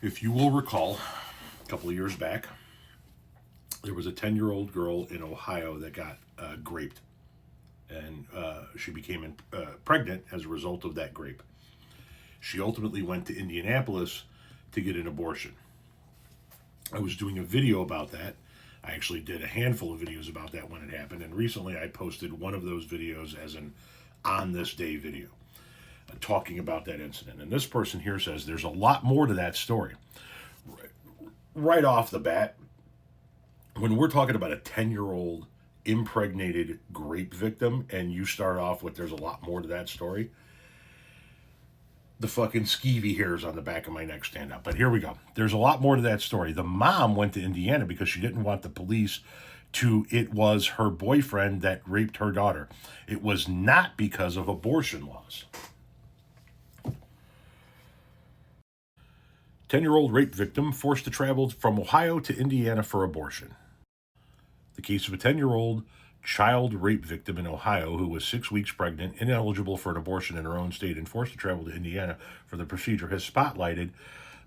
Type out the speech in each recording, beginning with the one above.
If you will recall, a couple of years back, there was a 10-year-old girl in Ohio that got raped. And she became pregnant as a result of that rape. She ultimately went to Indianapolis to get an abortion. I was doing a video about that. I actually did a handful of videos about that when it happened. And recently I posted one of those videos as an on this day video talking about that incident. And this person here says there's a lot more to that story. Right off the bat, when we're talking about a 10-year-old impregnated rape victim and you start off with there's a lot more to that story, the fucking skeevy hairs on the back of my neck stand up. But here we go. There's a lot more to that story. The mom went to Indiana because she didn't want the police it was her boyfriend that raped her daughter. It was not because of abortion laws. 10-year-old rape victim forced to travel from Ohio to Indiana for abortion. The case of a 10-year-old child rape victim in Ohio who was 6 weeks pregnant, ineligible for an abortion in her own state, and forced to travel to Indiana for the procedure has spotlighted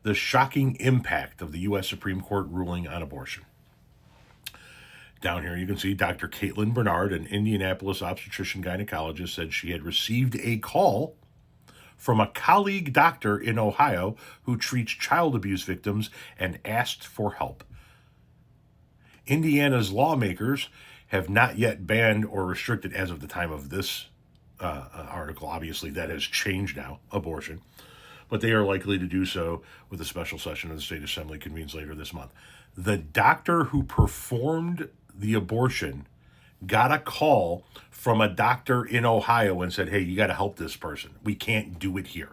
the shocking impact of the U.S. Supreme Court ruling on abortion. Down here you can see Dr. Caitlin Bernard, an Indianapolis obstetrician gynecologist, said she had received a call from a colleague doctor in Ohio who treats child abuse victims and asked for help. Indiana's lawmakers have not yet banned or restricted, as of the time of this article, obviously that has changed now, abortion, but they are likely to do so with a special session of the state assembly convenes later this month. The doctor who performed the abortion got a call from a doctor in Ohio and said, hey, you got to help this person. We can't do it here.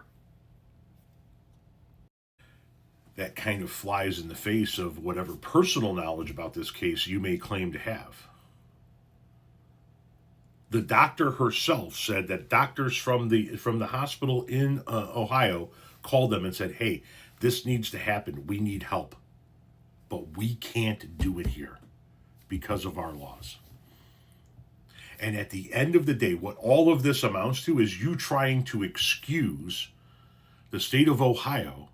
That kind of flies in the face of whatever personal knowledge about this case you may claim to have. The doctor herself said that doctors from the hospital in Ohio called them and said, hey, this needs to happen. We need help. But we can't do it here because of our laws. And at the end of the day, what all of this amounts to is you trying to excuse the state of Ohio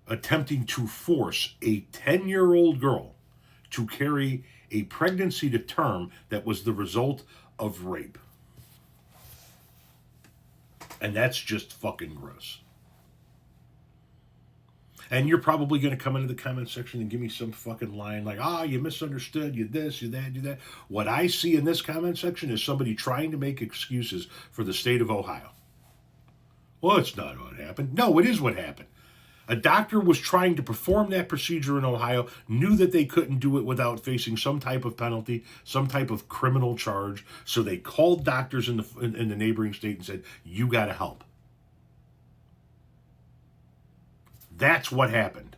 attempting to force a 10-year-old girl to carry a pregnancy to term that was the result of rape. And that's just fucking gross. And you're probably going to come into the comment section and give me some fucking line like, you misunderstood, you this, you that, you that. What I see in this comment section is somebody trying to make excuses for the state of Ohio. Well, it's not what happened. No, it is what happened. A doctor was trying to perform that procedure in Ohio, knew that they couldn't do it without facing some type of penalty, some type of criminal charge, so they called doctors in the neighboring state and said, you got to help. That's what happened.